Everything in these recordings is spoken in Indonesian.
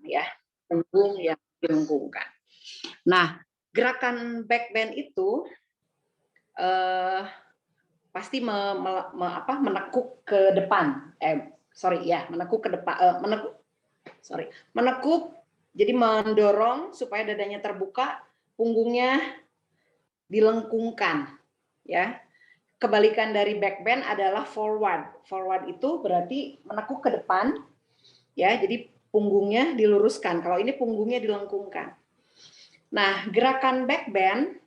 ya, punggung yang dilengkungkan. Nah, gerakan back bend itu pasti menekuk ke depan. Menekuk ke depan. Menekuk, jadi mendorong supaya dadanya terbuka, punggungnya dilengkungkan, ya. Kebalikan dari back bend adalah forward. Forward itu berarti menekuk ke depan, ya. Jadi punggungnya diluruskan. Kalau ini punggungnya dilengkungkan. Nah, gerakan back bend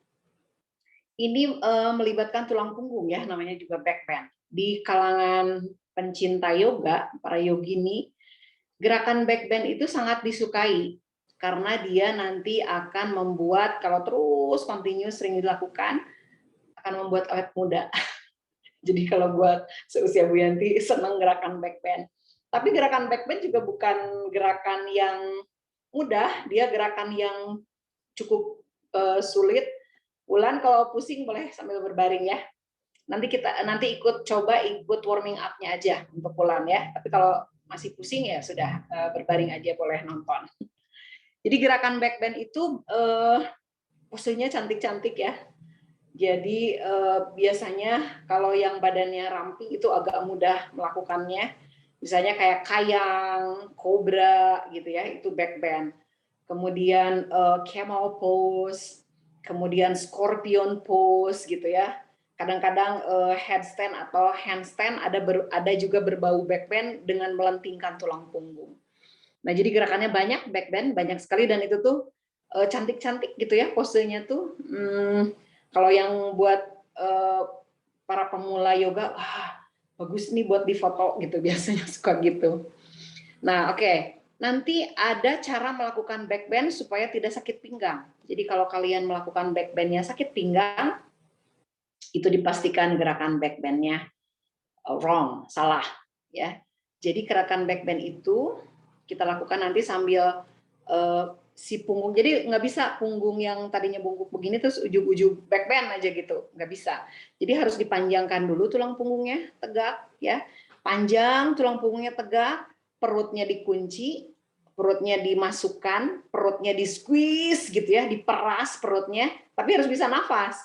ini melibatkan tulang punggung, ya, namanya juga back bend. Di kalangan pencinta yoga, para yogini, gerakan back bend itu sangat disukai karena dia nanti akan membuat, kalau terus continuous sering dilakukan, akan membuat awet muda. Jadi kalau buat seusia Bu Yanti senang gerakan back bend. Tapi gerakan back bend juga bukan gerakan yang mudah, dia gerakan yang cukup sulit. Ulan kalau pusing boleh sambil berbaring, ya. Nanti ikut warming up-nya aja untuk Ulan, ya. Tapi kalau masih pusing ya sudah berbaring aja, boleh nonton. Jadi gerakan back bend itu posenya cantik-cantik, ya. Jadi biasanya kalau yang badannya ramping itu agak mudah melakukannya. Misalnya kayak kayang, kobra gitu, ya, itu back bend. Kemudian camel pose, kemudian scorpion pose gitu, ya. Kadang-kadang headstand atau handstand ada juga berbau back bend dengan melentingkan tulang punggung. Nah, jadi gerakannya banyak, back bend banyak sekali, dan itu tuh cantik-cantik gitu, ya, posenya tuh. Kalau yang buat para pemula yoga, wah, bagus nih buat difoto gitu, biasanya suka gitu. Nah, oke. Nanti ada cara melakukan back bend supaya tidak sakit pinggang. Jadi kalau kalian melakukan back bend-nya sakit pinggang, itu dipastikan gerakan back bend-nya wrong, salah, ya. Jadi gerakan back bend itu kita lakukan nanti sambil si punggung. Jadi nggak bisa punggung yang tadinya bungkuk begini terus ujung-ujung back bend aja gitu, nggak bisa. Jadi harus dipanjangkan dulu tulang punggungnya tegak, ya. Panjang, tulang punggungnya tegak, perutnya dikunci, perutnya dimasukkan, perutnya di squeeze gitu, ya, diperas perutnya, tapi harus bisa nafas.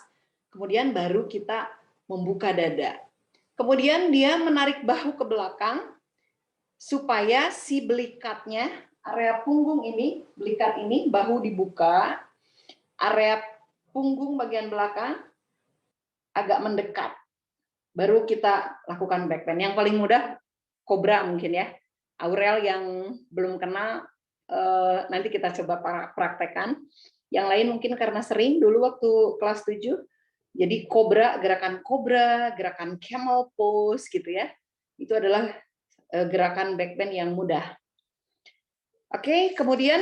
Kemudian baru kita membuka dada. Kemudian dia menarik bahu ke belakang supaya si belikatnya, area punggung ini, belikat ini, bahu dibuka, area punggung bagian belakang agak mendekat. Baru kita lakukan back bend. Yang paling mudah kobra mungkin, ya. Aurel yang belum kenal, nanti kita coba praktekkan. Yang lain mungkin karena sering dulu waktu kelas 7. Jadi gerakan kobra, gerakan camel pose gitu, ya. Itu adalah gerakan back bend yang mudah. Oke, kemudian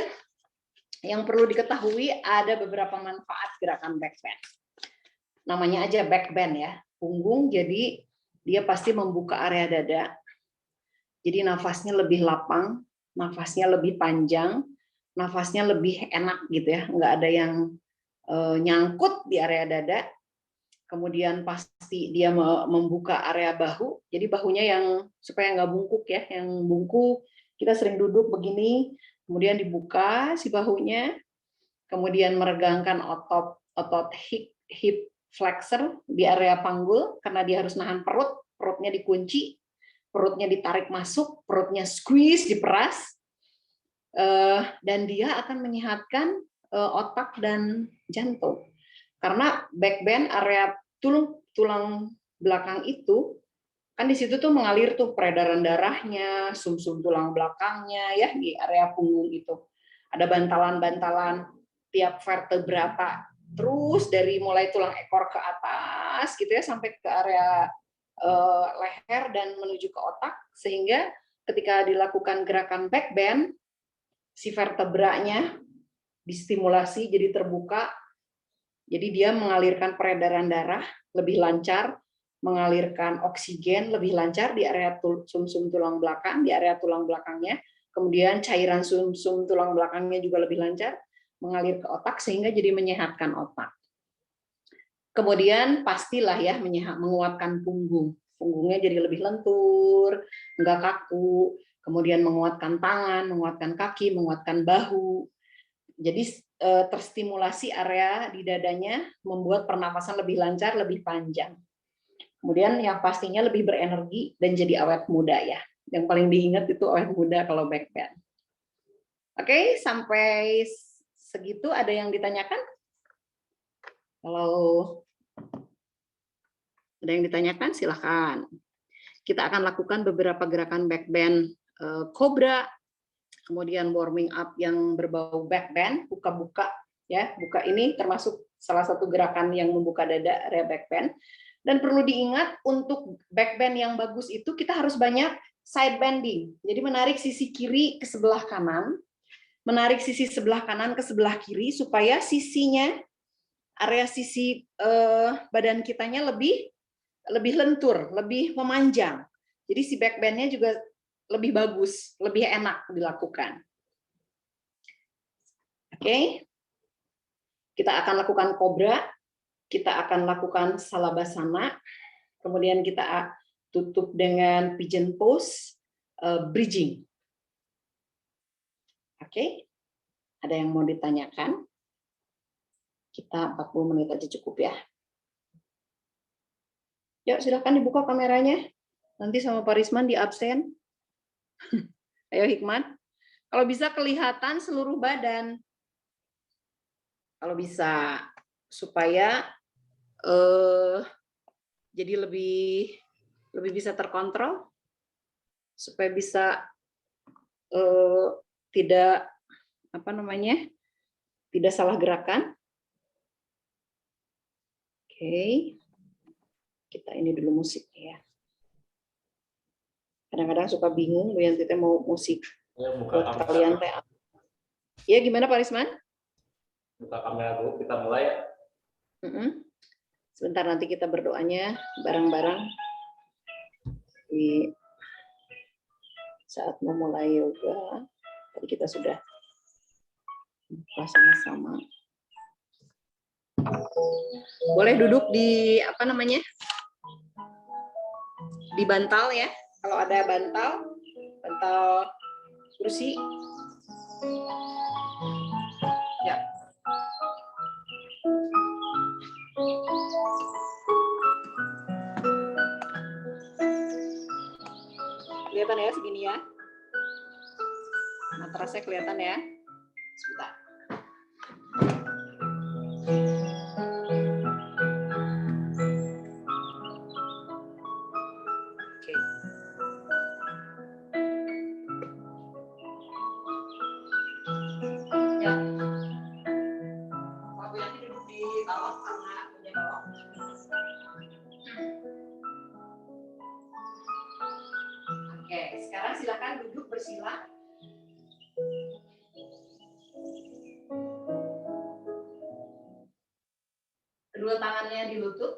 yang perlu diketahui ada beberapa manfaat gerakan back bend. Namanya aja back bend, ya. Punggung, jadi dia pasti membuka area dada. Jadi nafasnya lebih lapang, nafasnya lebih panjang, nafasnya lebih enak gitu, ya. Nggak ada yang nyangkut di area dada. Kemudian pasti dia membuka area bahu, jadi bahunya yang supaya nggak bungkuk, ya, yang bungkuk kita sering duduk begini, kemudian dibuka si bahunya, kemudian meregangkan otot hip flexor di area panggul karena dia harus nahan perutnya dikunci, perutnya ditarik masuk, perutnya squeeze, diperas, dan dia akan menyehatkan otak dan jantung. Karena back bend area tulang belakang itu kan di situ tuh mengalir tuh peredaran darahnya, sumsum tulang belakangnya, ya, di area punggung itu. Ada bantalan-bantalan tiap vertebrata terus dari mulai tulang ekor ke atas gitu, ya, sampai ke area leher dan menuju ke otak, sehingga ketika dilakukan gerakan back bend si vertebranya distimulasi jadi terbuka. Jadi dia mengalirkan peredaran darah lebih lancar, mengalirkan oksigen lebih lancar di area sumsum tulang belakang, di area tulang belakangnya. Kemudian cairan sumsum tulang belakangnya juga lebih lancar, mengalir ke otak sehingga jadi menyehatkan otak. Kemudian pastilah, ya, menguatkan punggung. Punggungnya jadi lebih lentur, enggak kaku. kemudian menguatkan tangan, menguatkan kaki, menguatkan bahu. Jadi terstimulasi area di dadanya, membuat pernapasan lebih lancar, lebih panjang. Kemudian yang pastinya lebih berenergi dan jadi awet muda ya. Yang paling diingat itu awet muda kalau back bend. Oke, sampai segitu ada yang ditanyakan? Kalau ada yang ditanyakan silahkan. Kita akan lakukan beberapa gerakan back bend cobra, kemudian warming up yang berbau back bend, buka-buka ya. Buka ini termasuk salah satu gerakan yang membuka dada, area back bend. Dan perlu diingat untuk back bend yang bagus itu kita harus banyak side bending. Jadi menarik sisi kiri ke sebelah kanan, menarik sisi sebelah kanan ke sebelah kiri supaya sisinya, area sisi badan kitanya lebih lentur, lebih memanjang. Jadi si back bend-nya juga lebih bagus, lebih enak dilakukan. Oke. Kita akan lakukan cobra, kita akan lakukan salabasana, kemudian kita tutup dengan pigeon pose, bridging. Oke. Ada yang mau ditanyakan? Kita 40 menit aja cukup ya. Yuk, silakan dibuka kameranya. Nanti sama Pak Risman di absen. Ayo Hikmat. Kalau bisa kelihatan seluruh badan. Kalau bisa, supaya jadi lebih bisa terkontrol, supaya bisa tidak tidak salah gerakan. Oke. Kita ini dulu musik ya. Kadang-kadang suka bingung Bu Yanti mau musik Ya, buka buat kamera. kalian teh. Ya gimana Pak Risman? Buka kamera dulu, kita mulai ya. Sebentar nanti kita berdoanya bareng-bareng di saat memulai yoga. Tadi kita sudah buka sama-sama. Boleh duduk di di bantal ya. Kalau ada bantal kursi. Ya. Kelihatan ya segini ya. Matrasnya kelihatan ya. Sebentar. Oke, sekarang silakan duduk bersila. Kedua tangannya di lutut.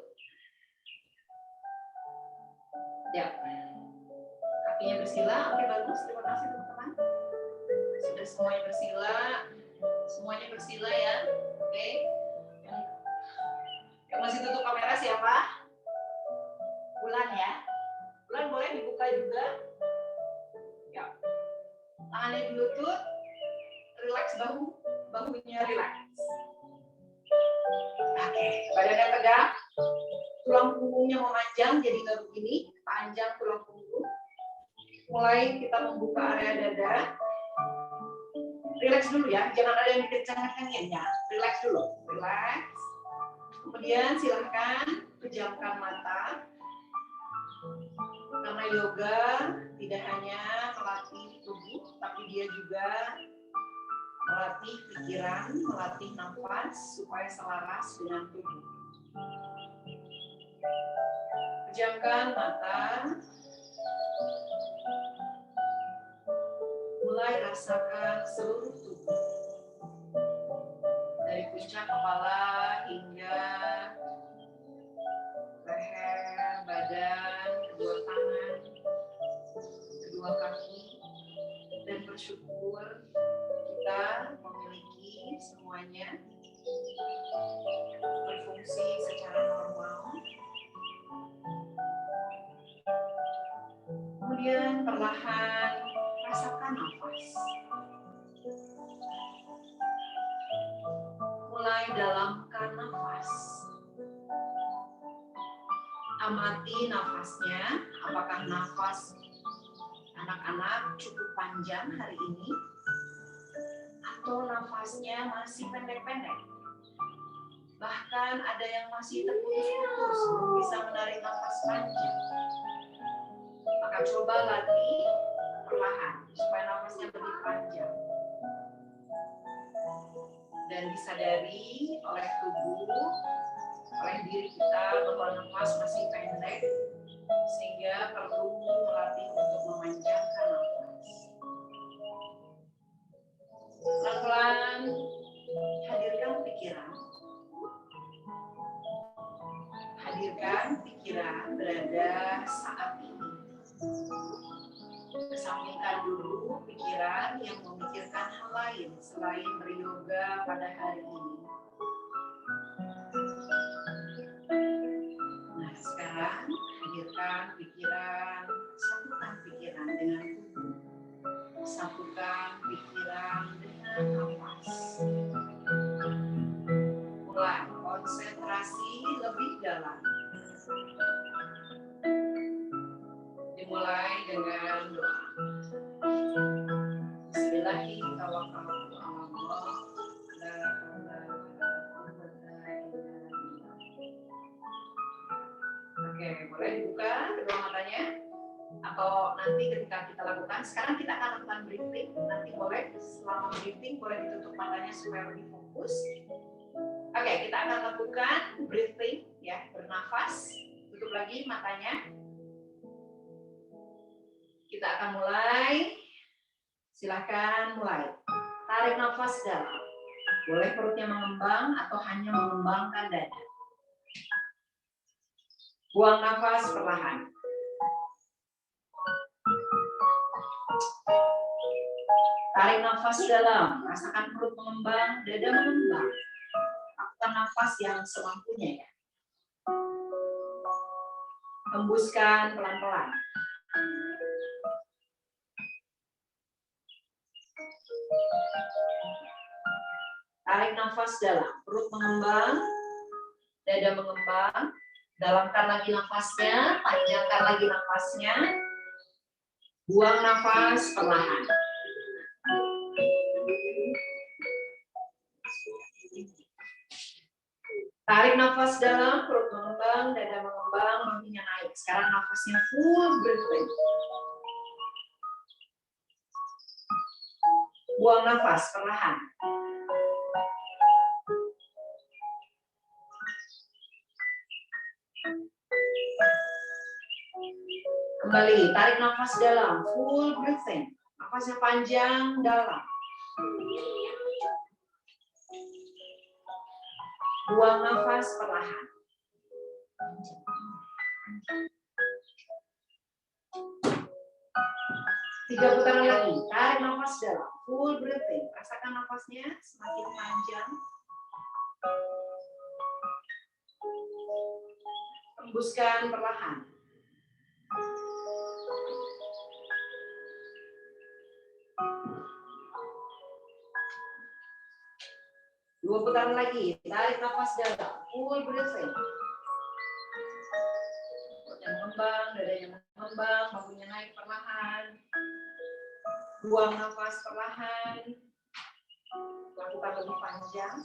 Ya. Kakinya bersila. Oke, bagus. Terima kasih teman-teman. Sudah semuanya bersila. Semuanya bersila ya. Oke. Yang masih tutup kamera siapa? Bulan ya. Bulan boleh dibuka juga. Ya. Tangannya di lutut. Relax bahunya relax. Oke, badannya tegak. Tulang punggungnya memanjang jadi nggak begini, panjang tulang punggung. Mulai kita membuka area dada. Relax dulu ya, jangan ada yang dikencang-kencangin ya. Relax dulu, relax. Kemudian silahkan pejamkan mata. Karena yoga tidak hanya melatih tubuh, tapi dia juga melatih pikiran, melatih nafas supaya selaras dengan tubuh. Pejamkan mata. Mulai rasakan seluruh tubuh. Dari puncak kepala hingga leher, badan, kedua tangan, kedua kaki. Dan bersyukur kita memiliki semuanya berfungsi secara normal. Kemudian perlahan panjangkan nafas. Mulai dalamkan nafas. Amati nafasnya, apakah nafas anak-anak cukup panjang hari ini, atau nafasnya masih pendek-pendek. Bahkan ada yang masih terputus-putus, belum bisa menarik nafas panjang. Maka coba lagi perlahan, supaya nafasnya lebih panjang. Dan disadari oleh tubuh, oleh diri kita bahwa nafas masih pendek, sehingga perlu melatih untuk memanjangkan nafas. Pelan-pelan hadirkan pikiran. Hadirkan pikiran berada saat ini. Kesampingkan dulu pikiran yang memikirkan hal lain selain beryoga pada hari ini. Nah, sekarang hadirkan pikiran, satukan pikiran dengan tubuh. Satukan pikiran dengan nafas. Mulai konsentrasi lebih dalam. Dimulai dengan doa. Bismillahirrahmanirrahim. Oke, boleh dibuka kedua matanya. Atau nanti ketika kita lakukan, sekarang kita akan lakukan breathing. Nanti boleh selama breathing boleh ditutup matanya supaya lebih fokus. Oke, kita akan lakukan breathing ya, bernafas. Tutup lagi matanya. Kita akan mulai. Silakan mulai. Tarik nafas dalam. Boleh perutnya mengembang atau hanya mengembangkan dada. Buang nafas perlahan. Tarik nafas dalam. Rasakan perut mengembang, dada mengembang. Lakukan nafas yang semampunya ya. Hembuskan pelan-pelan. Tarik nafas dalam, perut mengembang, dada mengembang. Dalamkan lagi nafasnya, panjangkan lagi nafasnya. Buang nafas perlahan. Tarik nafas dalam, perut mengembang, dada mengembang, bahunya naik. Sekarang nafasnya full breathing. Buang nafas perlahan. Kembali, tarik nafas dalam, full breathing. Nafasnya panjang, dalam. Buang nafas perlahan. Tiga putaran lagi, tarik nafas dalam, full breathing. Rasakan nafasnya semakin panjang. Hembuskan perlahan. Dua putaran lagi, tarik nafas dalam, full breathing. Perutnya mengembang, dadanya mengembang, bahunya naik perlahan. Buang nafas perlahan. Lakukan lebih panjang.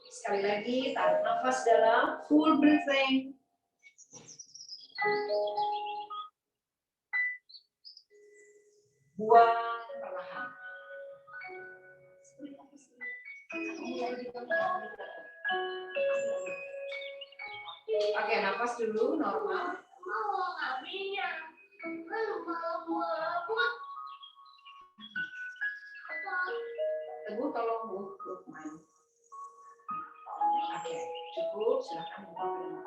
Sekali lagi, tarik nafas dalam, full breathing. Buang perlahan. Oke, nafas dulu normal. Teguh tolong Bu main. Oke, cukup, silakan buka dulu.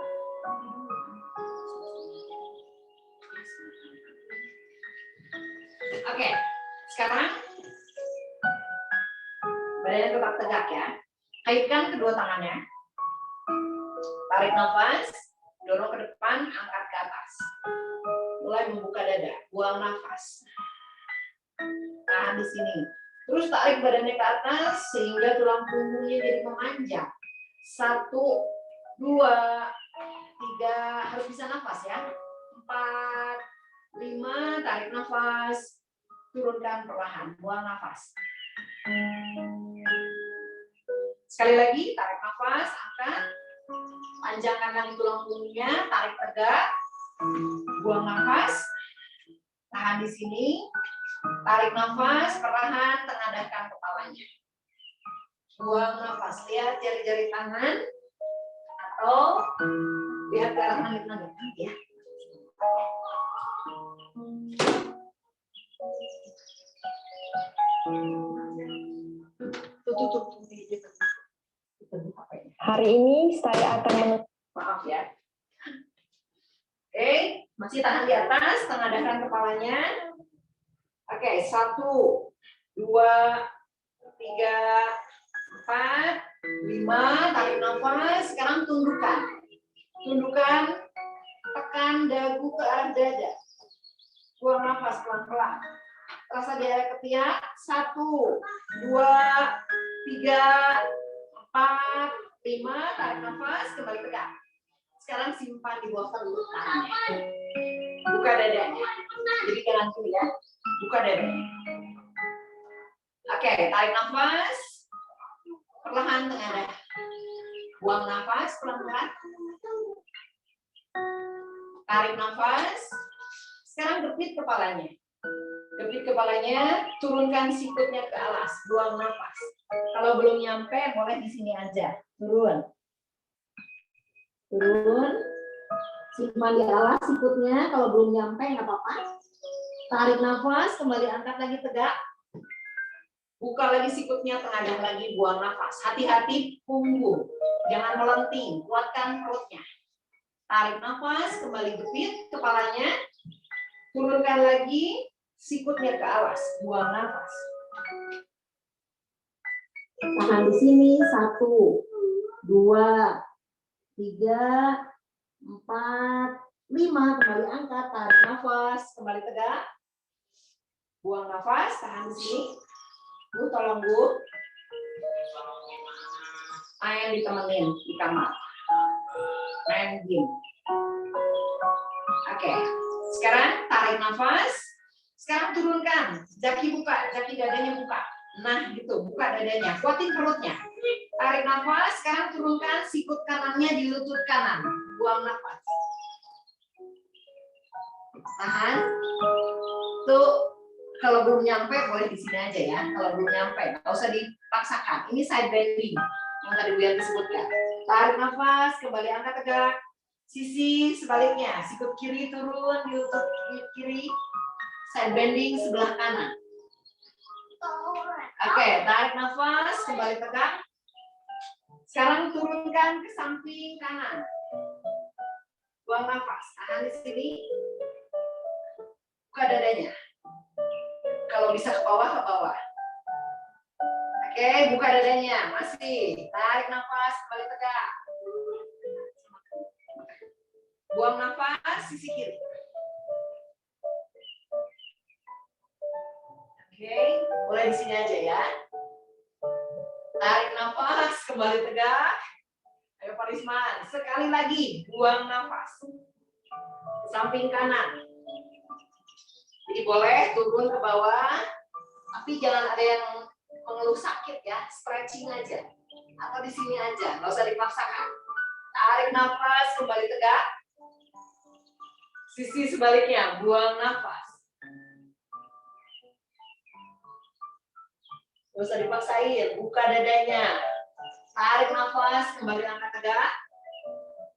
Oke, sekarang badannya tetap tegak ya. Kaitkan kedua tangannya. Tarik nafas, dorong ke depan, angkat ke atas. mulai membuka dada. Buang nafas. Tahan di sini. Terus tarik badannya ke atas sehingga tulang punggungnya jadi memanjang. 1, 2, 3, harus bisa nafas ya. 4, 5, tarik nafas. Turunkan perlahan, buang nafas. Sekali lagi, tarik nafas, angkat. Panjangkan lagi tulang punggungnya, tarik tegak. Buang nafas. Tahan di sini. Tarik nafas, perlahan, tengadahkan kepalanya. Buang nafas. Lihat jari-jari tangan. Atau lihat ke arah langit-langit. Ya. Tutup. Hari ini saya akan menutup. Maaf ya. Oke, masih tahan di atas, tengadahkan kepalanya. Oke, 1, 2, 3, 4, 5, tarik nafas. Sekarang tundukkan. Tundukkan, tekan dagu ke arah dada. Buang nafas pelan-pelan. Terasa di area ketiak. 1, 2, 3, 4, 5, tarik nafas, kembali tegak. Sekarang simpan di bawah perut tangannya. Buka dadanya. Jadi kanan kiri ya. Buka dadanya. Oke, tarik nafas. Perlahan tengadah. Buang nafas pelan-pelan. Tarik nafas. Sekarang gepit kepalanya. Gepit kepalanya, turunkan sikutnya ke alas. Buang nafas. Kalau belum nyampe, boleh di sini aja. Turun. Simpan di alas sikutnya. Kalau belum nyampe, nggak apa-apa. Tarik nafas, kembali angkat lagi tegak. Buka lagi sikutnya, tengadah lagi, buang nafas. Hati-hati punggung. Jangan melenting, kuatkan perutnya. Tarik nafas, kembali gepit kepalanya. Turunkan lagi sikutnya ke alas, buang nafas. Tahan di sini. 1, 2, 3, 4, 5. Kembali angkat, tarik nafas, kembali tegak. Buang nafas, tahan di sini. Bu, tolong Bu. Main ditemenin di kamar. Main game. Oke. Sekarang tarik nafas. Sekarang turunkan. Jaki buka, jaki dadanya buka. Nah, gitu, buka dadanya. Kuatin perutnya. Tarik nafas, sekarang turunkan sikut kanannya di lutut kanan. Buang nafas. Tahan. Tuh, kalau belum nyampe boleh di sini aja ya. Kalau belum nyampe, nggak usah dipaksakan. Ini side bending yang tadi Bu Yanti sebutkan. Tarik nafas, kembali angkat tegak. Sisi sebaliknya, sikut kiri turun di lutut kiri. Side bending sebelah kanan. Oke, tarik nafas, kembali tegak. Sekarang turunkan ke samping kanan. Buang nafas, tahan di sini. Buka dadanya. Kalau bisa ke bawah, ke bawah. Oke, buka dadanya. Masih. Tarik nafas, kembali tegak. Buang nafas, sisi kiri. Oke, mulai di sini aja ya. Tarik nafas, kembali tegak. Ayo Pak Risman, sekali lagi. Buang nafas. Samping kanan. Jadi boleh turun ke bawah, tapi jangan ada yang mengeluh sakit ya, stretching aja. Atau di sini aja, nggak usah dipaksakan. Tarik nafas, kembali tegak. Sisi sebaliknya, buang nafas. Nggak usah dipaksain, buka dadanya. Tarik nafas, kembali angkat tegak.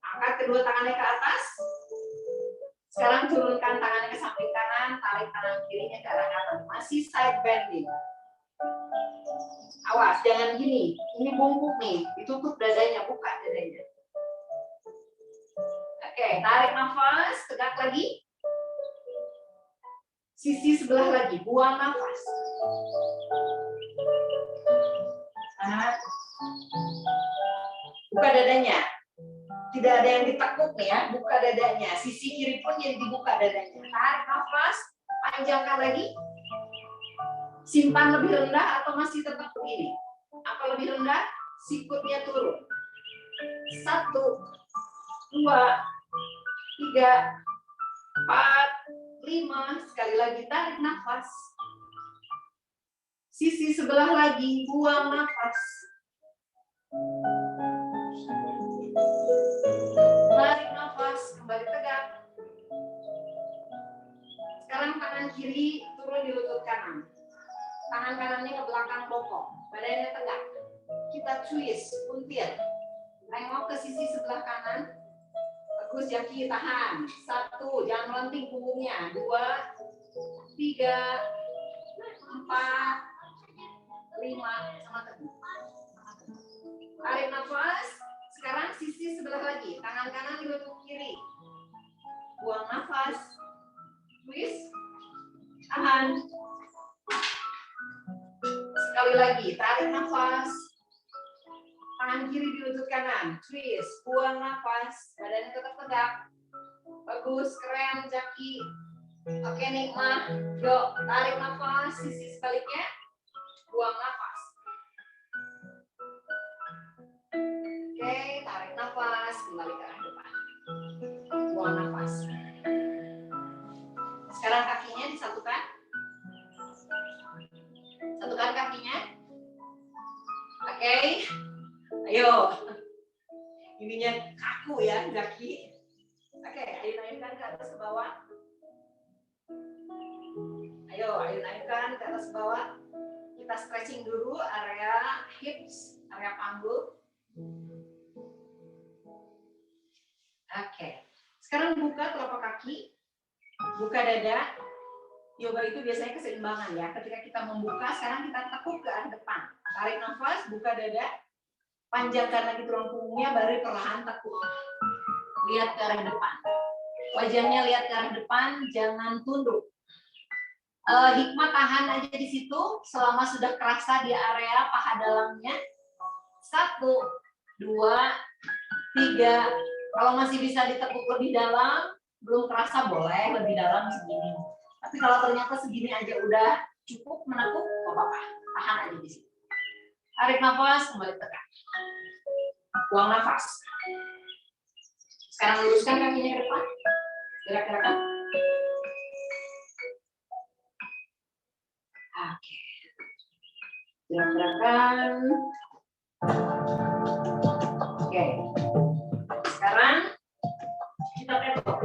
Angkat kedua tangannya ke atas. Sekarang turunkan tangannya ke samping kanan, tarik tangan kirinya ke arah kanan. Masih side bending. Awas, jangan gini. Ini bungkuk nih, ditutup dadanya, buka dadanya. Oke, tarik nafas, tegak lagi. Sisi sebelah lagi, buang nafas. Tahan. Buka dadanya. Tidak ada yang ditekuk nih ya, buka dadanya. Sisi kiri pun jadi dibuka dadanya. Tarik nafas, panjangkan lagi. Simpan lebih rendah atau masih tetap begini? Apa lebih rendah? Sikutnya turun. 1, 2, 3, 4, 5. Sekali lagi tarik nafas. Sisi sebelah lagi, buang nafas. Tarik nafas, kembali tegak. Sekarang tangan kiri turun di lutut kanan. Tangan kanannya ke belakang bokong, badannya tegak. Kita twist, puntir. Tengok ke sisi sebelah kanan. Bagus, Jaki, tahan. 1, jangan melenting punggungnya. 2, 3, 4, 5, sama tegak. Tarik nafas. Sekarang sisi sebelah lagi. Tangan kanan di lutut kiri. Buang nafas. Twist. Tahan. Sekali lagi, tarik nafas. Tangan kiri di lutut kanan. Twist. Buang nafas. Badannya tetap tegak. Bagus, keren, Jaki. Oke, Nikmah. Yuk, tarik nafas. Sisi sebaliknya. Buang nafas. Oke, tarik nafas. Kembali ke arah depan. Buang nafas. Sekarang kakinya disatukan. Satukan kakinya. Oke. Ayo. Ininya kaku ya, Jaki. Oke, ayo naikkan ke atas ke bawah. Ayo naikkan ke atas ke bawah. Kita stretching dulu area hips, area panggul. Oke. Sekarang buka telapak kaki. Buka dada. Yoga itu biasanya keseimbangan ya. Ketika kita membuka, sekarang kita tekuk ke arah depan. Tarik nafas, buka dada. Panjangkan lagi tulang punggungnya, baru perlahan tekuk. Lihat ke arah depan. Wajahnya lihat ke arah depan, jangan tunduk. Hikmah tahan aja di situ selama sudah kerasa di area paha dalamnya. 1, 2, 3. Kalau masih bisa ditekuk lebih dalam, belum kerasa boleh lebih dalam segini. Tapi kalau ternyata segini aja udah cukup menekuk, nggak apa-apa. Tahan aja di situ. Tarik nafas, kembali tegak. Buang nafas. Sekarang luruskan kakinya ke depan. Gerak-gerakan. Oke. Gerak-gerakan. Oke. Sekarang kita tepok.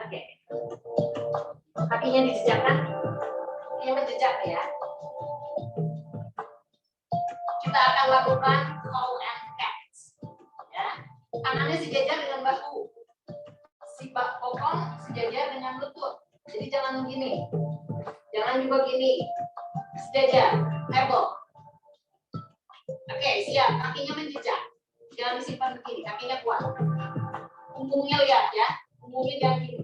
Oke. Kakinya dijejakkan. Kakinya menjejak ya. Kita akan lakukan call and catch. Ya. Tangannya sejajar dengan bahu. Si bokong sejajar dengan lutut. Jadi jangan begini. Jangan juga gini. Sejajar. Table. Oke, siap. Kakinya menjejak. Jangan disimpan begini. Kakinya kuat. Punggungnya lihat ya. Punggungnya jangan gini.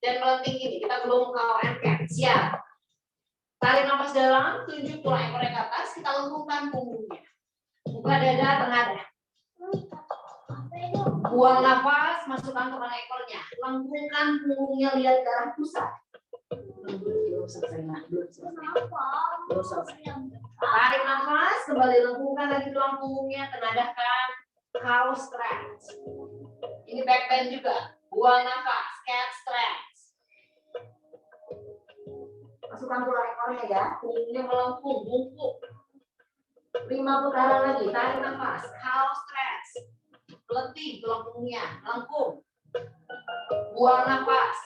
Dan melenting gini. Kita belum call and catch. Siap. Tarik nafas dalam. Tunjuk tulang ekornya ke atas. Kita lengkungkan punggungnya. Buka dada, tengadah. Buang nafas, masukkan tulang ekornya. Lengkungkan punggungnya, lihat ke arah pusat. Belum selesai. Tarik nafas, kembali lengkungkan lagi tulang punggungnya, tengadahkan. Cow stretch. Ini back bend juga. Buang nafas, cat stretch. Masukkan tulang ekornya ya, punggungnya melengkung, bungkuk. 5 putaran lagi, tarik nafas, cow stretch. Letih tulang punggungnya, lengkung. Buang nafas,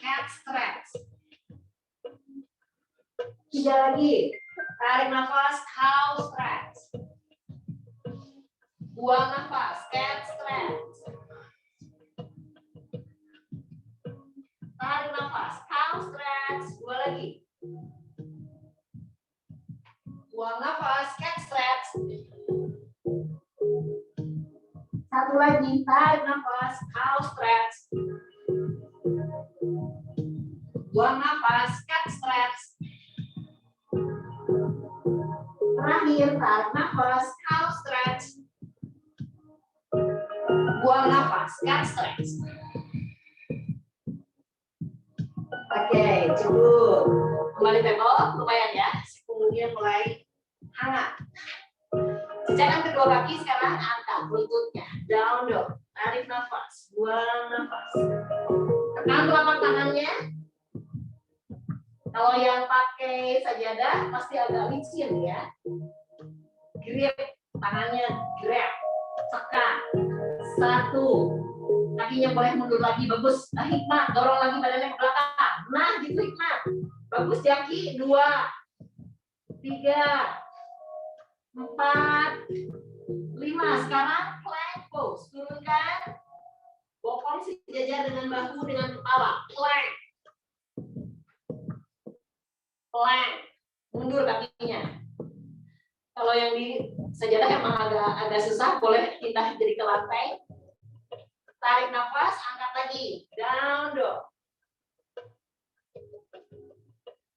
cat stretch. 3 lagi, tarik nafas, cow stretch. Buang nafas, cat stretch. Tarik nafas, cow stretch. 2 lagi. Buang nafas, cat stretch. 1 lagi, tarik nafas, cow stretch. Buang nafas, cat terakhir, tarik nafas, calf stretch. Buang nafas, calf stretch. Oke, cukup. Kembali tempo, lumayan ya. Punggungnya mulai hangat. Jejakan kedua kaki sekarang angkat lututnya. Down dog. Tarik nafas, buang nafas. Tekan telapak tangannya. Kalau yang pakai sajadah pasti agak licin ya. Grip tangannya, grab, tekan. 1. Kakinya boleh mundur lagi, bagus. Nah, hikmat, dorong lagi badannya ke belakang. Nah, gitu hikmat. Bagus Jaki. 2, 3, 4, 5. Sekarang plank pose. Turunkan. Bokong sejajar dengan bahu dengan kepala. Plank. Plank. Mundur kakinya. Kalau yang di sajadah emang agak susah, boleh pindah jadi ke lantai. Tarik nafas, angkat lagi. Down dog.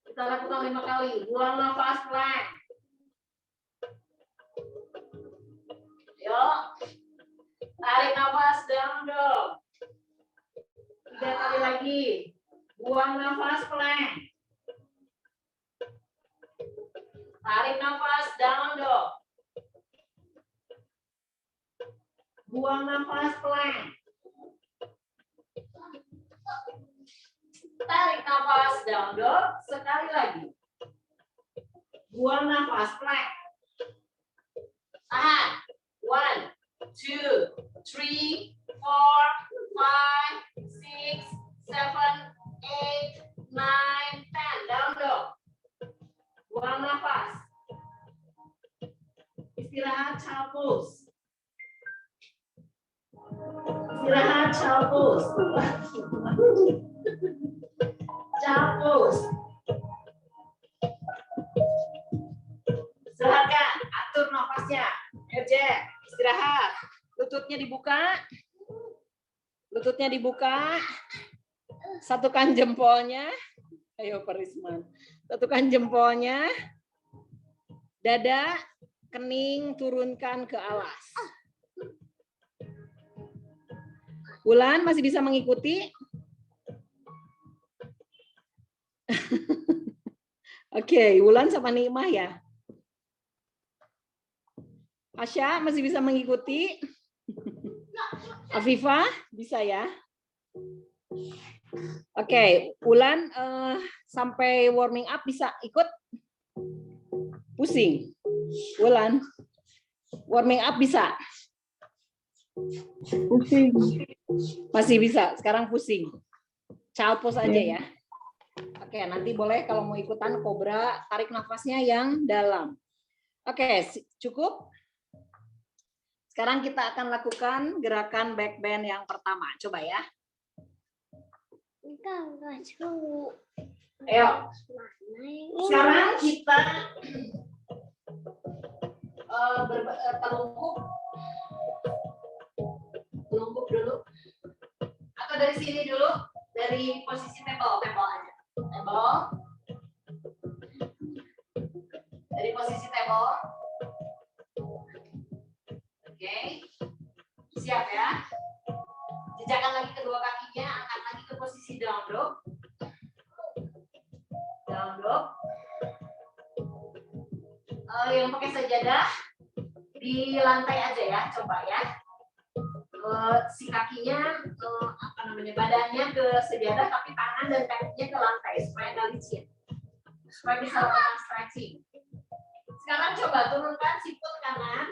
Kita lakukan 5 kali. Buang nafas, plank. Yuk. Tarik nafas, down dog. 3 kali lagi. Buang nafas, plank. Tarik nafas, down dog. Buang nafas, plank. Tarik nafas, down dog. Sekali lagi. Buang nafas, plank. Tahan. 1, 2, 3, 4, 5, 6, 7, 8, 9, 10. Down dog. Buang nafas. Istirahat, child pose. Istirahat, child pose. Child pose. Silakan atur nafasnya. Ejek, istirahat. Lututnya dibuka. Lututnya dibuka. Satukan jempolnya. Ayo Parisman. Satukan jempolnya. Dada, kening turunkan ke alas. Wulan masih bisa mengikuti? Oke, Wulan sama Nikmah ya. Asya masih bisa mengikuti? Afifah bisa ya? Oke, Wulan sampai warming up bisa ikut? Pusing. Wulan, warming up bisa? Pusing. Masih bisa, sekarang pusing. Child pose aja ya. Oke, nanti boleh kalau mau ikutan kobra, tarik nafasnya yang dalam. Oke, cukup? Sekarang kita akan lakukan gerakan back bend yang pertama. Coba ya. Ayo. Sekarang kita telungkup dulu. Atau dari sini dulu, dari posisi table aja. Table. Dari posisi table. Oke. Siap ya. Jejakkan lagi kedua kakinya, angkat lagi ke posisi down dog. Down dog. Yang pakai sajadah di lantai aja ya, coba ya. Si kakinya badannya ke sejadah tapi tangan dan kakinya ke lantai supaya nggak licin, supaya bisa lakukan stretching. Sekarang coba turunkan sikut kanan,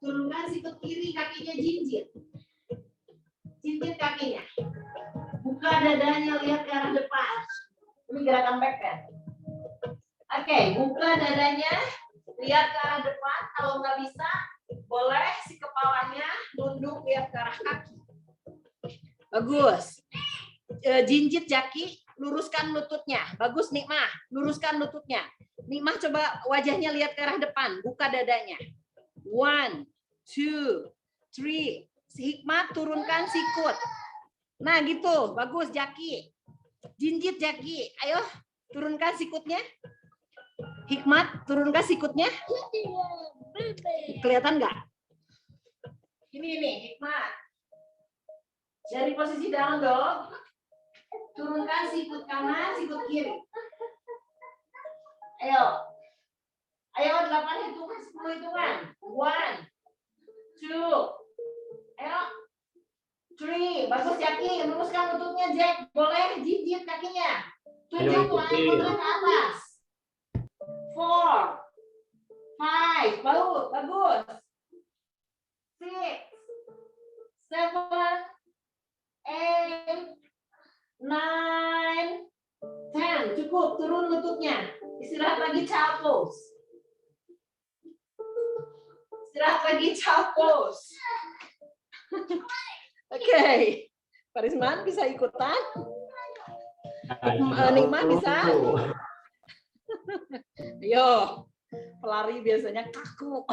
turunkan sikut kiri, kakinya jinjit kakinya, buka dadanya, lihat ke arah depan. Ini gerakan back bend. Oke, buka dadanya, lihat ke arah depan. Kalau nggak bisa, boleh si kepalanya nunduk lihat ke arah kaki. Bagus. Jinjit Jaki, luruskan lututnya. Bagus Nikmah, luruskan lututnya. Nikmah coba wajahnya lihat ke arah depan, buka dadanya. 1, 2, 3. Hikmat turunkan sikut. Nah gitu, bagus Jaki. Jinjit Jaki, ayo turunkan sikutnya. Hikmat, turunkan sikutnya. Kelihatan nggak? Ini Hikmat. Dari posisi down dog, turunkan sikut kanan, sikut kiri. Ayo. Ayo 8 hitungan, 10 hitungan. 1, 2. Ayo. 3. Bagus Jaki, luruskan lututnya Jack. Boleh jinjit kakinya. 7 angkut ke atas. 4. 5. Bagus. 6. 7. 8. 9. 10. Cukup, turun lututnya. Istirahat lagi child pose. Oke. Pak Risman bisa ikutan? Nikma bisa? Ayo. Pelari biasanya kaku.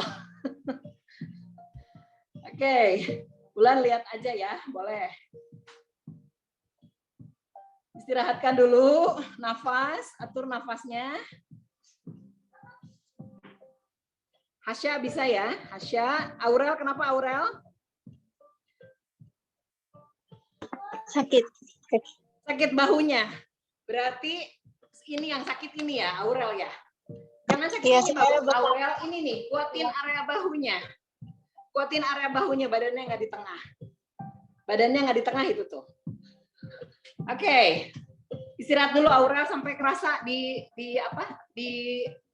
Oke. Bulan lihat aja ya, boleh. Istirahatkan dulu, nafas, atur nafasnya. Hasya bisa ya? Hasya, Aurel kenapa Aurel? Sakit. Sakit bahunya. Berarti ini yang sakit ini ya, Aurel ya. Jangan sakit Iya, ini, saya Aurel ini nih, kuatin area bahunya. Kuatin area bahunya, badannya nggak di tengah. Badannya nggak di tengah itu tuh. Oke. Istirahat dulu Aurel sampai kerasa di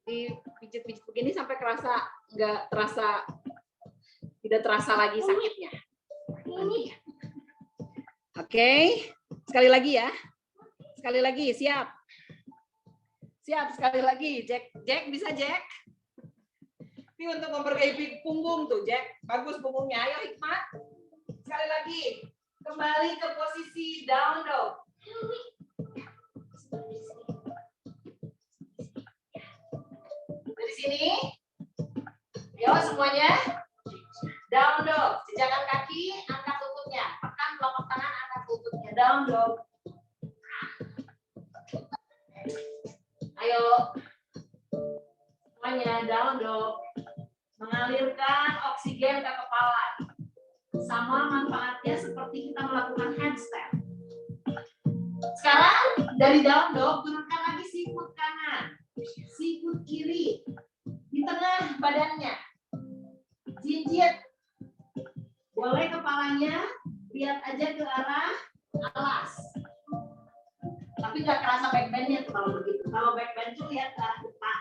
pijit-pijit begini sampai kerasa tidak terasa lagi sakitnya. Oke. Sekali lagi ya. Sekali lagi, siap. Siap, sekali lagi. Jack bisa Jack? Ini untuk memperbaiki punggung tuh, Jack. Bagus punggungnya. Ayo Hikmat. Sekali lagi. Kembali ke posisi down dog. Dari sini. Ayo semuanya. Down dog. Jejakan kaki, angkat lututnya. Tekan telapak tangan, angkat lututnya. Down dog. Ayo. Semuanya down dog. Mengalirkan oksigen ke kepala. Sama manfaatnya seperti kita melakukan handstand. Sekarang dari down dog turunkan lagi sikut kanan, sikut kiri di tengah badannya. Jinjit. Boleh kepalanya lihat aja ke arah alas. Tapi nggak kerasa backbendnya tuh kalau begitu. Kalau backbend tuh lihat ke arah depan.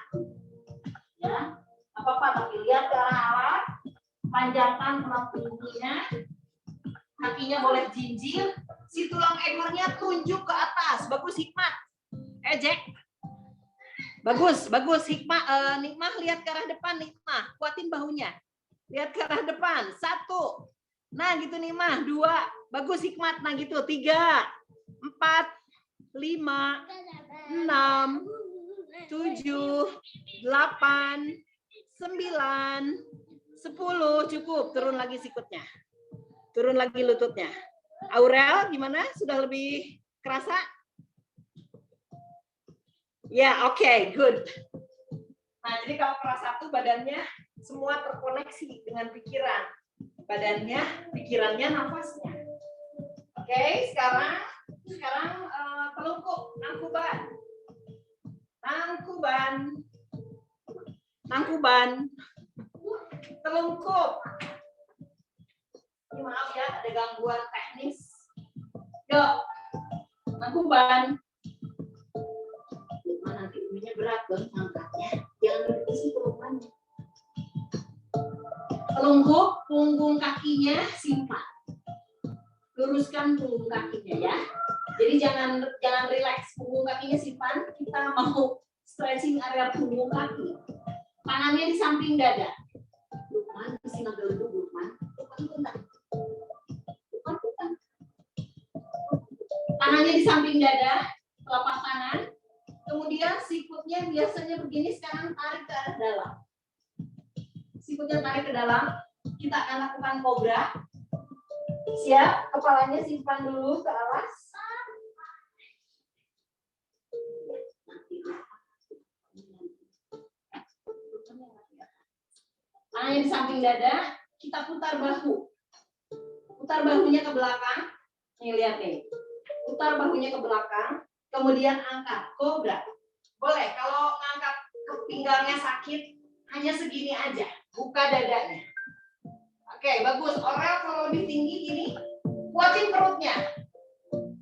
Ya, apa-apa tapi lihat ke arah alas. Panjangkan tulang punggungnya, kakinya boleh jinjil, si tulang ekornya tunjuk ke atas. Bagus Hikmat. Jack. Bagus Hikmat. Nikmah lihat ke arah depan Nikmah. Kuatin bahunya. Lihat ke arah depan. 1. Nah gitu Nikmah. 2. Bagus Hikmat. Nah gitu. 3, 4, 5, 6, 7, 8, 9. 10 cukup, turun lagi sikutnya. Turun lagi lututnya. Aurel gimana? Sudah lebih kerasa? Ya, oke, good. Nah, jadi kalau kerasa tuh badannya semua terkoneksi dengan pikiran. Badannya, pikirannya, nafasnya. Oke, sekarang telungkup, nangkuban. Telungkup. Ini maaf ya, ada gangguan teknis. Yuk, nangkuban. Nanti ininya berat dong angkatnya. Jangan duduk di situ rupanya. Telungkup, punggung kakinya simpan. Luruskan punggung kakinya ya. Jadi jangan relax, punggung kakinya simpan. Kita mau stretching area punggung kaki. Tangannya di samping dada. Lukman, isi nagel dulu, Lukman. Lukman. Tangannya di samping dada, telapak tangan. Kemudian sikutnya biasanya begini, sekarang tarik ke arah dalam. Sikutnya tarik ke dalam. Kita akan lakukan kobra. Siap, kepalanya simpan dulu ke alas. tangannya di samping dada, kita putar bahu. Putar bahunya ke belakang. Nih lihat nih. Putar bahunya ke belakang, kemudian angkat kobra. Boleh kalau ngangkat ke pinggangnya sakit, hanya segini aja, buka dadanya. Oke, bagus. Orel kalau lebih tinggi gini, kuatin perutnya.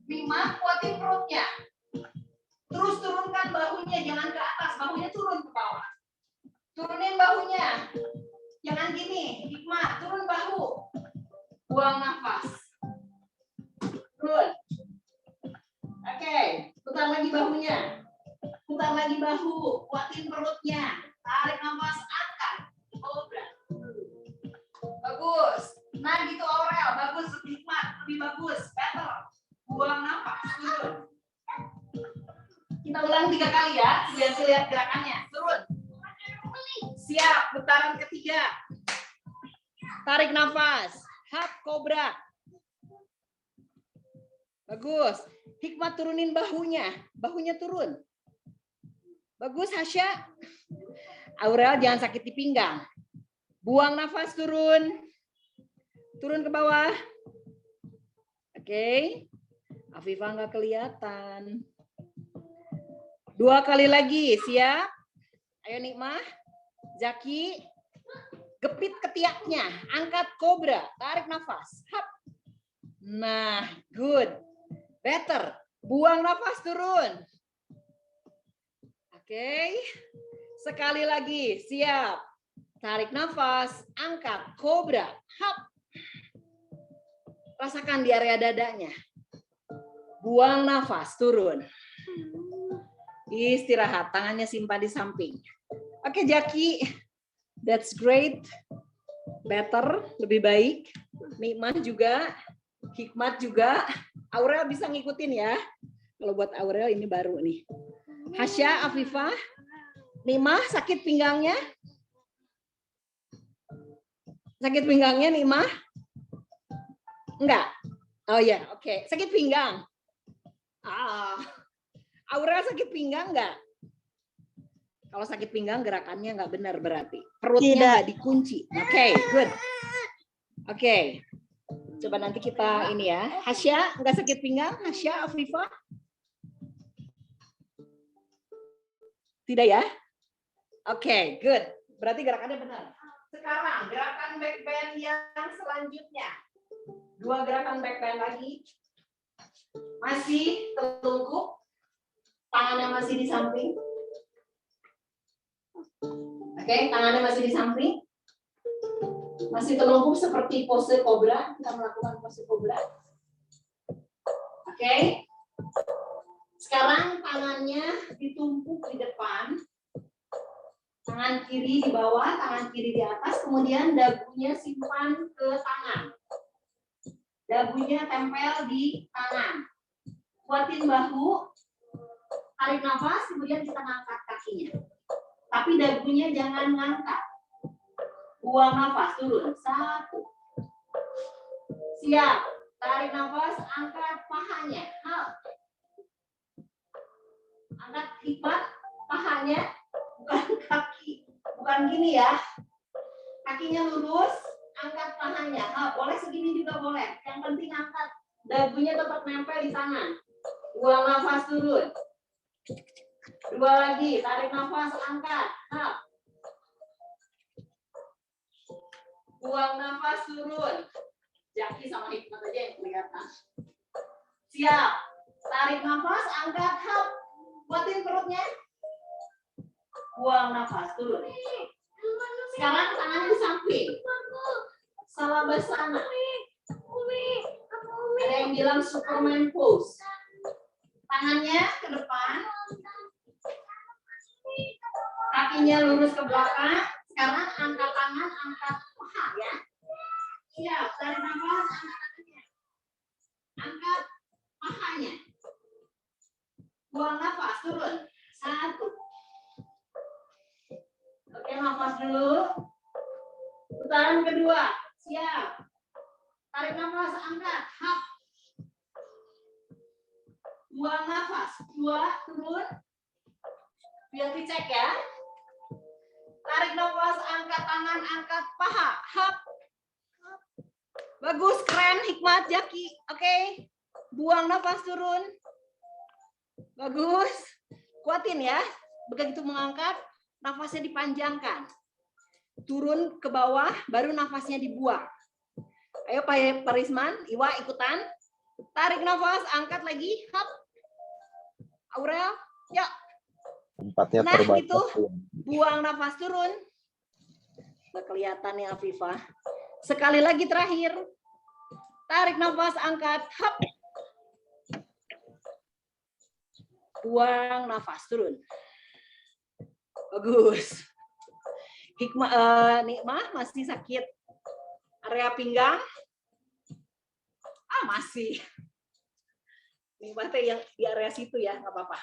Mima, kuatin perutnya. Terus turunkan bahunya, jangan ke atas, bahunya turun ke bawah. Turunin bahunya. Jangan gini, Hikmah, turun bahu. Buang nafas. Turun. Oke, putar lagi bahunya. Putar lagi bahu, kuatin perutnya. Tarik nafas, angkat. Kobra. Bagus. Nah gitu Aurel, bagus. Hikmah, lebih bagus. Better. Buang nafas, turun. Kita ulang 3 kali ya, biar lihat gerakannya. Turun. Siap, putaran ketiga. Tarik nafas. Hap kobra. Bagus. Hikmah turunin bahunya. Bahunya turun. Bagus Hasya. Aurel jangan sakit di pinggang. Buang nafas, turun. Turun ke bawah. Oke. Afifah nggak kelihatan. 2 kali lagi, siap? Ayo Nikmah. Zaki. Gepit ketiaknya. Angkat kobra. Tarik nafas. Hap. Nah, good. Better. Buang nafas, turun. Oke. Sekali lagi, siap. Tarik nafas, angkat kobra. Hap. Rasakan di area dadanya. Buang nafas, turun. Istirahat, tangannya simpan di samping. Oke, Jaki. That's great. Better, lebih baik. Nikmah juga. Hikmat juga. Aurel bisa ngikutin ya. Kalau buat Aurel ini baru nih. Hasya, Afifah. Nikmah, sakit pinggangnya? Sakit pinggangnya, Nikmah? Enggak? Oh ya, oke. Sakit pinggang? Aurel sakit pinggang enggak? Kalau sakit pinggang gerakannya enggak benar berarti. Perutnya enggak dikunci. Oke, good. Oke. Coba nanti kita ini ya. Hasya, enggak sakit pinggang? Hasya, Afifah? Tidak ya? Oke, good. Berarti gerakannya benar. Sekarang gerakan backbend yang selanjutnya. 2 gerakan backbend lagi. Masih telungkup. Tangannya masih di samping. Oke, tangannya masih di samping. Masih telungkup seperti pose kobra. Kita melakukan pose kobra. Oke. Sekarang tangannya ditumpuk di depan. Tangan kiri di bawah, tangan kiri di atas, kemudian dagunya simpan ke tangan. Dagunya tempel di tangan. Kuatin bahu, tarik nafas, kemudian kita ngangkat kakinya. Tapi dagunya jangan ngangkat. Buang nafas, turun. 1. Siap. Tarik nafas, angkat pahanya. Angkat Hikmat, pahanya. Bukan kaki, bukan gini ya. Kakinya lurus, angkat pahanya. Boleh segini juga boleh. Yang penting angkat dagunya tetap nempel di tangan. Buang nafas, turun. 2 lagi, tarik nafas, angkat. Buang nafas, turun. Jaki sama Hikmat aja yang kelihatan. Siap. Tarik nafas, angkat. Buatin perutnya. Buang nafas, turun. Sekarang tangannya di samping. Salabasana. Ada yang bilang Superman pose. Tangannya ke depan. Kakinya lurus ke belakang. Sekarang angkat tangan, angkat paha ya. Siap, tarik nafas, angkat tangannya. Angkat pahanya. Buang nafas, turun. 1. Oke, nafas dulu. Putaran kedua. Siap. Tarik nafas, angkat. Buang nafas. 2, turun. Biar dicek ya. Tarik nafas, angkat tangan, angkat paha. Hap. Bagus, keren, hikmat, Jaki. Oke. Buang nafas, turun. Bagus. Kuatin ya. Begitu mengangkat, nafasnya dipanjangkan. Turun ke bawah, baru nafasnya dibuang. Ayo Pak Risman, Iwa ikutan. Tarik nafas, angkat lagi. Hap. Aurel, yuk. Tempatnya Nah, terbatas. itu. Buang nafas, turun. Nggak kelihatan ya, Afifah. Sekali lagi terakhir. Tarik nafas, angkat. Hap. Buang nafas, turun. Bagus. Nikmah masih sakit. Area pinggang. Masih. Nikmah teh yang di area situ ya, nggak apa-apa.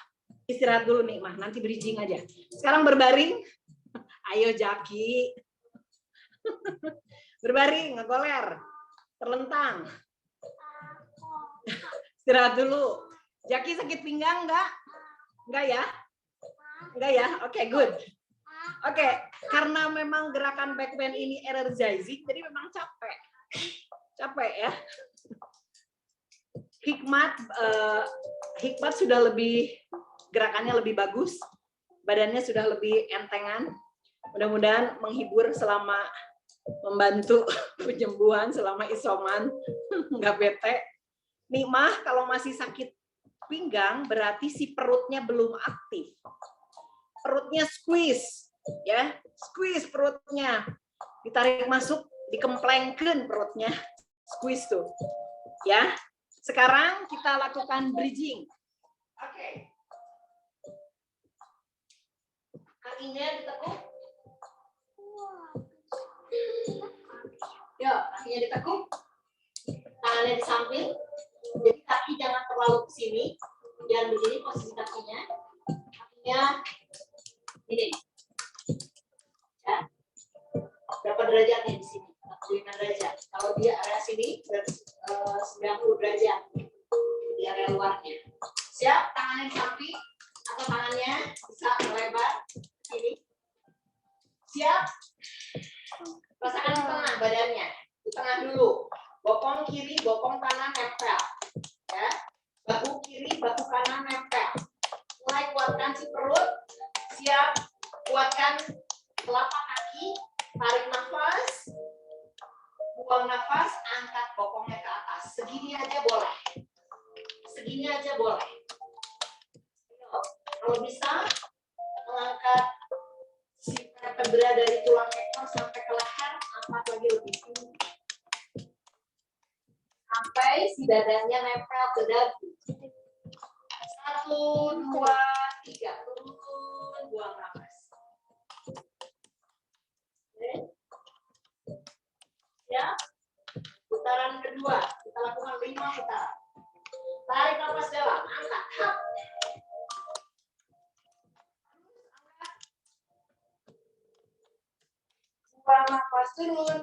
Istirahat dulu Nikmah, nanti bridging aja. Sekarang berbaring. Ayo Jaki. Berbaring, ngegoler. Terlentang. Istirahat dulu. Jaki sakit pinggang enggak? Enggak ya? Enggak ya? Oke, good. Oke, karena memang gerakan back bend ini energizing, jadi memang capek. Capek ya. Hikmat sudah lebih, gerakannya lebih bagus. Badannya sudah lebih entengan. Mudah-mudahan menghibur selama membantu penyembuhan selama isoman. Enggak bete. Nikmah kalau masih sakit pinggang berarti si perutnya belum aktif. Perutnya squeeze, ya, squeeze perutnya, ditarik masuk, dikemplengkeun perutnya, squeeze tuh, ya. Sekarang kita lakukan bridging. Oke. Kakinya ditekuk. Yuk, kakinya ditekuk. Tangannya di samping. Jadi kaki jangan terlalu ke sini. Jangan begini posisi kakinya. Kakinya ini. Ya. Berapa derajatnya di sini? 45 derajat. Kalau dia area sini berarti 90 derajat. Di area luarnya. Siap? Tangannya di samping atau tangannya bisa melebar sini. Siap? Rasakan di tengah badannya. Di tengah dulu. Bokong kiri, bokong kanan nempel. Ya. Bahu kiri, bahu kanan nempel. Mulai kuatkan si perut. Siap. Kuatkan telapak kaki. Tarik nafas. Buang nafas. Angkat bokongnya ke atas. Segini aja boleh. Segini aja boleh. Kalau bisa, mengangkat si vertebra dari tulang ekor sampai ke leher. Angkat lagi lebih tinggi. Sampai si dadanya nempel ke dagu. 1, 2, 3. Turun, buang nafas. Oke. Ya. Putaran kedua. Kita lakukan 5 putaran. Tarik nafas dalam. Angkat. Hap. Buang nafas, turun.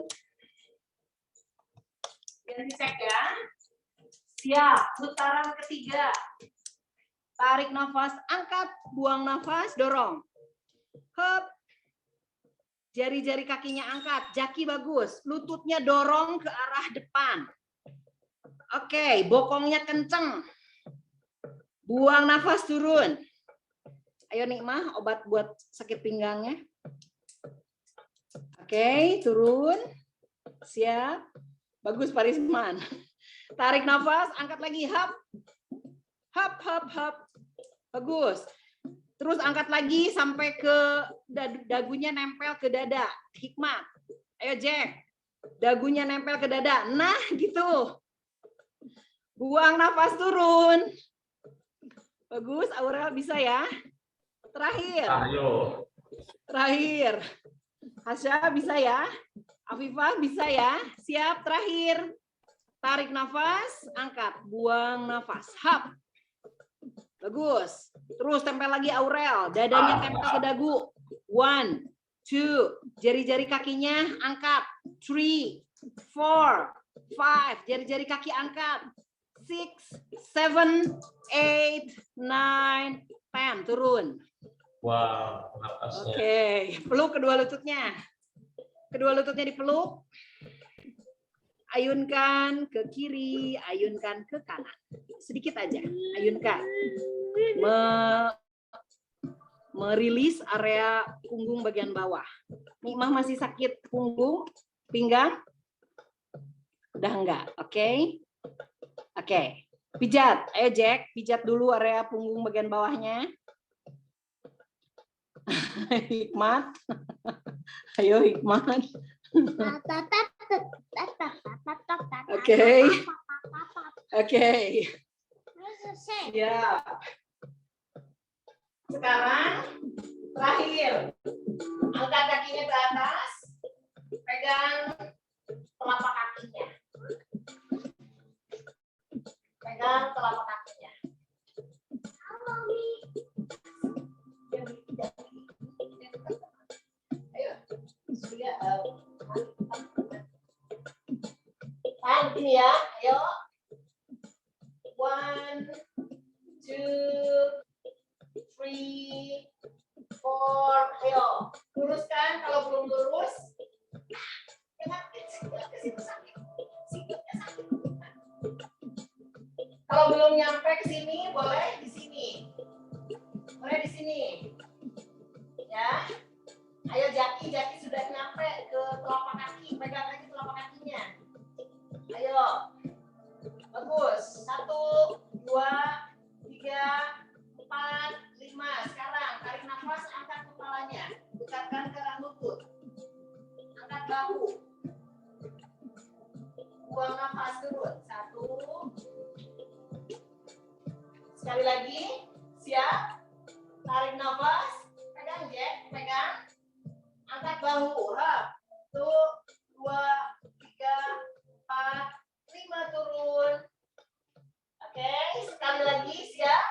Ganti cek ya. Siap. Putaran ketiga. Tarik nafas, angkat, buang nafas, dorong. Hop. Jari-jari kakinya angkat, Jaki bagus. Lututnya dorong ke arah depan. Oke, bokongnya kenceng. Buang nafas, turun. Ayo Nikmah, obat buat sakit pinggangnya. Oke, turun. Siap. Bagus Pak Risman. Tarik nafas, angkat lagi, hap. Hap, hap, hap. Bagus. Terus angkat lagi sampai ke dagunya nempel ke dada. Hikmat. Ayo Jack. Dagunya nempel ke dada. Nah, gitu. Buang nafas, turun. Bagus, Aurel bisa ya. Terakhir. Ayo. Terakhir. Hasya bisa ya. Afifah bisa ya. Siap, terakhir. Tarik nafas, angkat, buang nafas. Hap. Bagus. Terus tempel lagi Aurel. Dadanya tempel ke dagu. 1, 2. Jari-jari kakinya angkat. 3, 4, 5. Jari-jari kaki angkat. 6, 7, 8, 9, 10. Turun. Wow, napasnya. Oke, peluk kedua lututnya. Kedua lututnya dipeluk. Ayunkan ke kiri, ayunkan ke kanan. Sedikit aja, ayunkan. Merilis area punggung bagian bawah. Mimah masih sakit punggung, pinggang? Udah enggak, oke? Oke, pijat. Ayo Jack, pijat dulu area punggung bagian bawahnya. Hikmat. Ayo Hikmat. Oke. Oke. Ya. Sekarang terakhir. Angkat kakinya ke atas. Pegang telapak kakinya. Pegang telapak kakinya. Ayo. Sudah. Tahan gini ya. Ayo. 1, 2, 3, 4. Ayo. Luruskan kalau belum lurus. Kalau belum nyampe ke sini, boleh di sini. Boleh di sini. Ya. Ayo Jaki sudah nyampe ke telapak kaki. Pegang lagi telapak kakinya. Ayo. Bagus. 1, 2, 3, 4, 5. Sekarang tarik nafas, angkat kepalanya. Dekatkan ke lutut. Angkat bahu. Buang nafas turun. 1. Sekali lagi. Siap. Tarik nafas. Pegang Jack. Pegang. Angkat bahu. 1, 2, 3, 4, 5. Turun. Oke. Sekali lagi. Siap.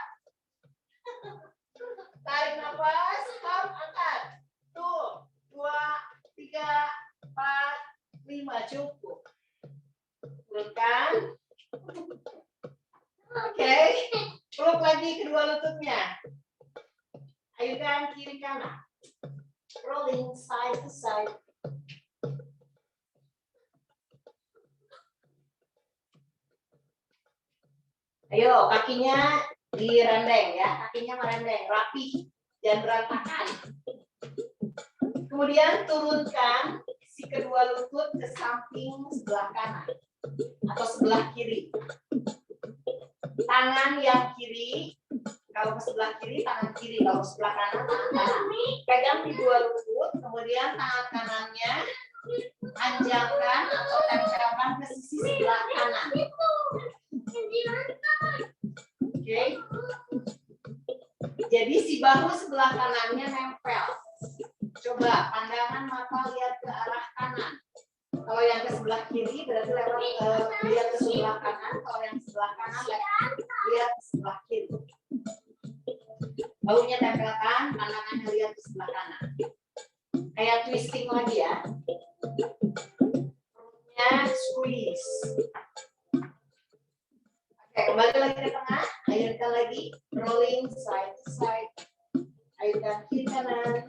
Tarik nafas. Angkat. 1, 2, 3, 4, 5. Cukup. Turunkan. Oke. Peluk lagi kedua lututnya. Ayunkan kiri kanan. Rolling side to side. Ayo, kakinya direndeng ya. Kakinya merendeng, rapi. Jangan berantakan. Kemudian turunkan si kedua lutut ke samping sebelah kanan atau sebelah kiri. Tangan yang kiri, kalau ke sebelah kiri, tangan kiri. Kalau sebelah kanan, tangan kanan. Pegang di dua lutut, kemudian tangan kanannya panjangkan atau tempelkan ke sisi sebelah kanan. Oke. Jadi si bahu sebelah kanannya nempel. Coba pandangan mata lihat ke arah kanan. Kalau yang ke sebelah kiri berarti lihat ke sebelah kanan. Kalau yang sebelah kanan lihat ke sebelah kiri. Bahunya tempelkan, pandangannya lihat ke sebelah kanan. Kayak twisting lagi ya. Perutnya squeeze. Oke, kembali lagi ke tengah. Ayunkan lagi. Rolling side to side. Ayunkan kiri kanan.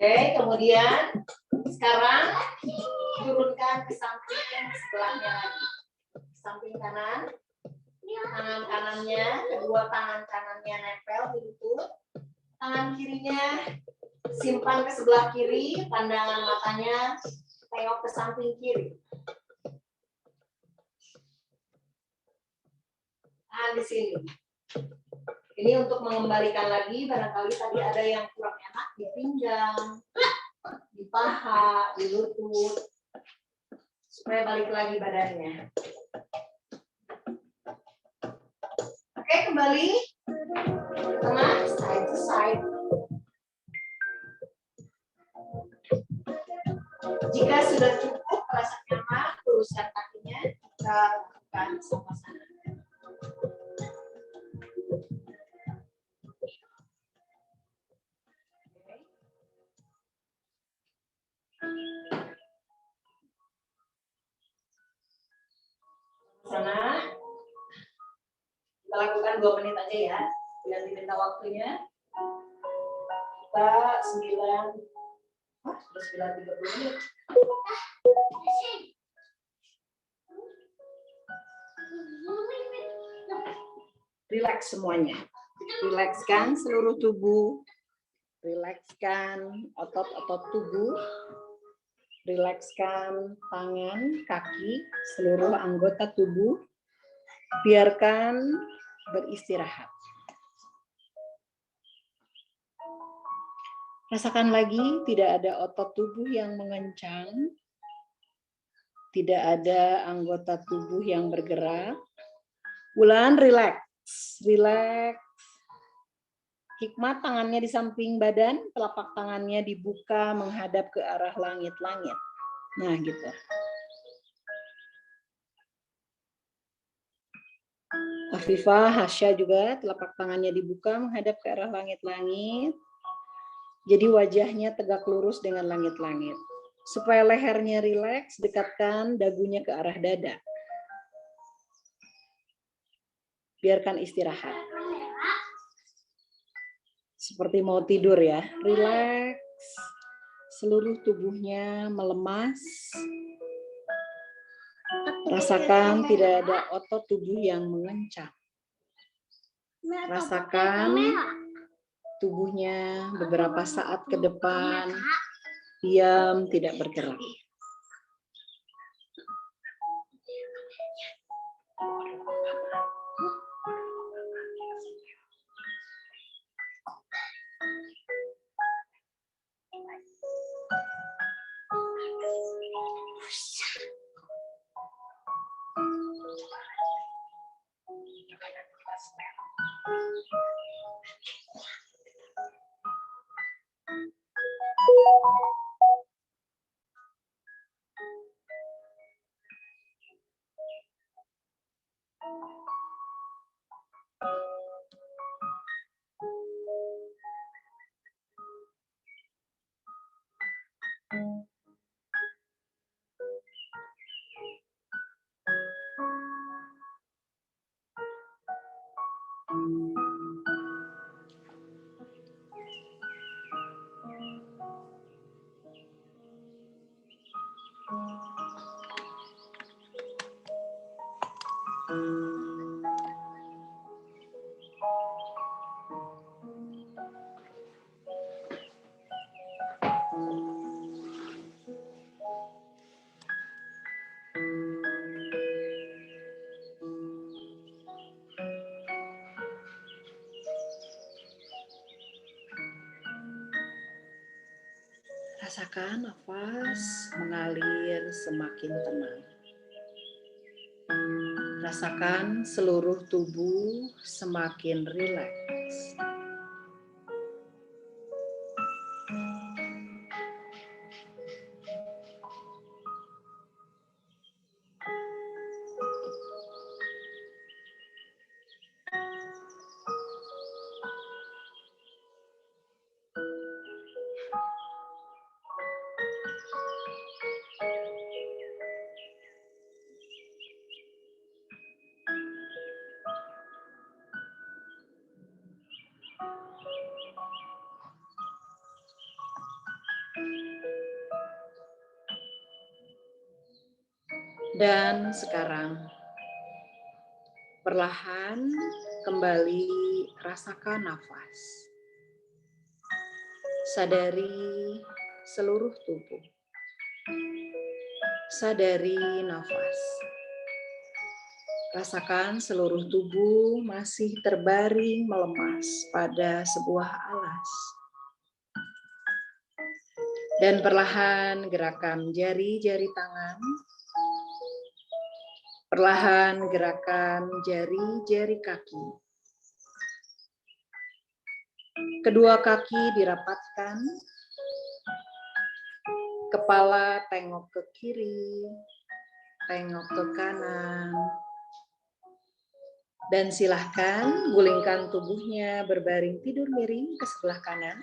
Oke, kemudian sekarang turunkan ke samping sebelahnya lagi. Samping kanan, tangan kanannya, kedua tangan kanannya nempel di lutut. Tangan kirinya simpan ke sebelah kiri, pandangan matanya tengok ke samping kiri. Tahan di sini. Ini untuk mengembalikan lagi, barangkali tadi ada yang kurang enak di pinggang, di paha, di lutut, supaya balik lagi badannya. Oke, kembali tengah, side to side. Jika sudah cukup, rasa nyaman, luruskan kakinya, kita lakukan sama-sama. Sana. lakukan 2 menit aja ya. Yang diminta waktunya. Kita 9, sudah 9.30 menit. Rileks semuanya. Rilekskan seluruh tubuh. Rilekskan otot-otot tubuh. Rilekskan tangan, kaki, seluruh anggota tubuh. Biarkan beristirahat. Rasakan lagi, tidak ada otot tubuh yang mengencang. Tidak ada anggota tubuh yang bergerak. Wulan, rileks. Rileks. Hikmat tangannya di samping badan, telapak tangannya dibuka menghadap ke arah langit-langit. Nah, gitu. Afifah, Hasya juga telapak tangannya dibuka menghadap ke arah langit-langit. Jadi wajahnya tegak lurus dengan langit-langit. Supaya lehernya rileks, dekatkan dagunya ke arah dada. Biarkan istirahat. Seperti mau tidur ya, rileks. Seluruh tubuhnya melemas. Rasakan tidak ada otot tubuh yang mengencang. Rasakan tubuhnya beberapa saat ke depan diam, tidak bergerak. Rasakan nafas mengalir semakin tenang. Rasakan seluruh tubuh semakin rileks. Dan sekarang, perlahan kembali rasakan nafas. Sadari seluruh tubuh. Sadari nafas. Rasakan seluruh tubuh masih terbaring melemas pada sebuah alas. Dan perlahan gerakan jari-jari tangan. Perlahan gerakan jari-jari kaki. Kedua kaki dirapatkan. Kepala tengok ke kiri, tengok ke kanan. Dan silahkan gulingkan tubuhnya berbaring tidur miring ke sebelah kanan.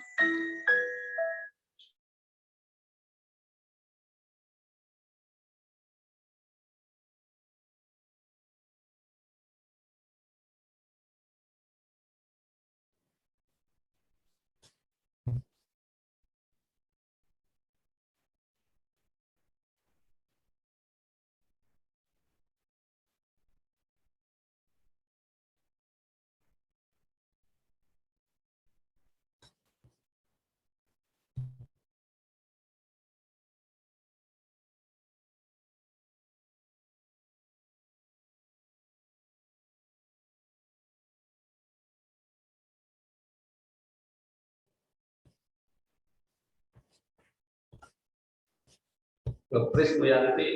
Nge-freeze Bu Yanti.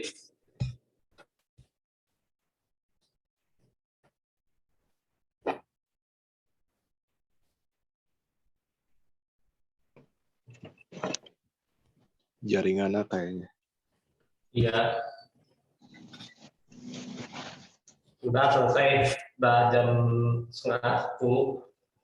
Jaringannya kayaknya. Iya. Udah selesai. Udah jam 11:30.